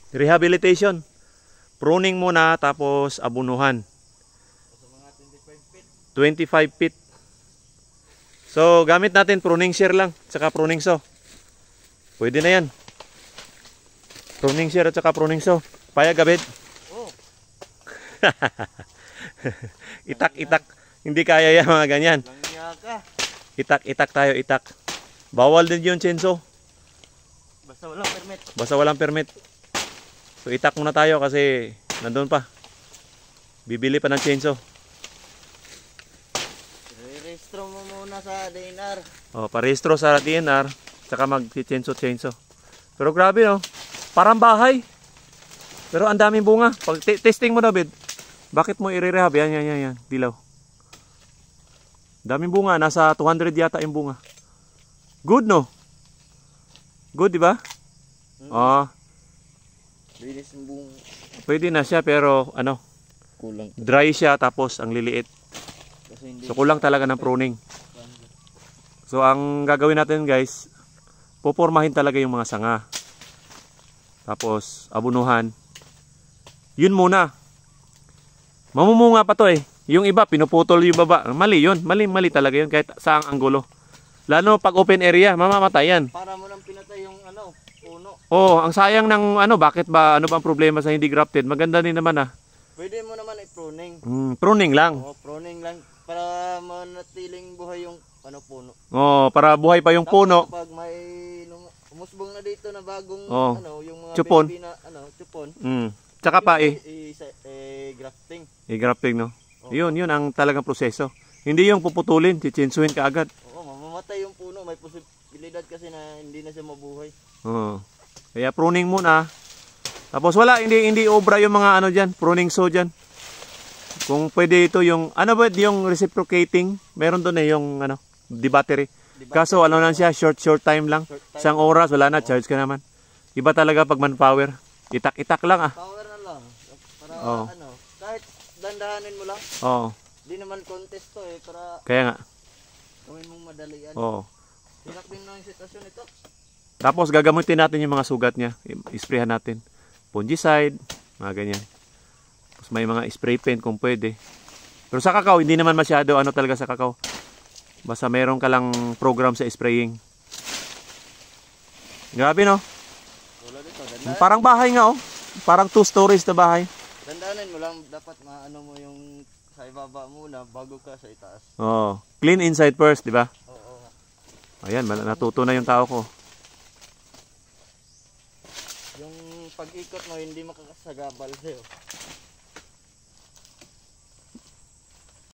Rehabilitation. Pruning muna tapos abunuhan. Sa mga 25 feet. 25 feet. So, gamit natin pruning shear lang, tsaka pruning saw. Pwede na yan. Pruning shear at tsaka pruning saw. Payag, Abed? Oh. Itak-itak. Hindi kaya yan mga ganyan. Langya ka. Itak-itak tayo, itak. Bawal din yung chainsaw. Basta walang permit. Basta walang permit. So, itak muna tayo kasi nandun pa. Bibili pa ng chainsaw. Re-registro mo muna sa DNR. O, parehistro sa DNR. Tsaka mag-chainsaw. Pero grabe, no? Parang bahay. Pero ang daming bunga. Pag testing mo, David. Bakit mo i-rehab? Yan. Dilaw. Daming bunga. Nasa 200 yata yung bunga. Good, no? Good, di ba? Linis ng buong Pwede na siya pero ano, kulang. dry siya tapos ang liliit. Kasi hindi So kulang talaga ng pruning. So ang gagawin natin guys, popormahin talaga yung mga sanga. Tapos abunuhan. Yun muna. Mamumunga pa to eh. Yung iba pinuputol yung baba. Mali yun. Mali talaga yun kahit saang anggulo. Lalo pag open area, mamamatay yan. para mo nang pinatay yung puno. Oh, ang sayang ng bakit ba ano bang problema sa hindi grafted? Maganda din naman ah. Pwede mo naman i-pruning. Pruning lang. Oo, pruning lang para manatiling buhay yung puno. Oh, para buhay pa yung Tapos puno. kapag may umusbong na dito na bagong yung mga Chupon. baby na chupon. Tsaka pa Grafting. i-grafting no. Oo. Yun ang talagang proseso. Hindi yung puputulin, chichinsuhin ka agad. Oo, mamamatay yung puno, may posibilidad kasi na hindi na siya mabuhay. Oo. Kaya pruning muna. Tapos wala, hindi obra yung mga diyan, pruning saw diyan. Kung pwede ito yung yung reciprocating, meron doon yung di battery. Kaso lang siya, short time lang. Isang oras wala na, charge ka naman. Iba talaga pag manpower. Itak-itak lang ah. Power na lang. Para kahit dandahanin mo lang. Oo. Di naman contest to para Kaya nga. gawin mong madalian. Oo. Hirap din ng sitwasyon ito. Tapos gagamitin natin yung mga sugat niya. I-sprayhan natin. Fungicide, mga ganyan. Tapos may mga spray paint kung pwede. Pero sa kakao, hindi naman masyado talaga sa kakao. Basta meron ka lang program sa spraying. Grabe no? Wala dito. Parang bahay nga oh. Parang 2 stories na bahay. Dandahanin mo lang. Dapat maano mo yung sa ibaba muna bago ka sa itaas. Oh, clean inside first, di ba? Oo. Ayan, natuto na yung tao ko. Yung pag-ikot mo hindi makakasagabal sa'yo.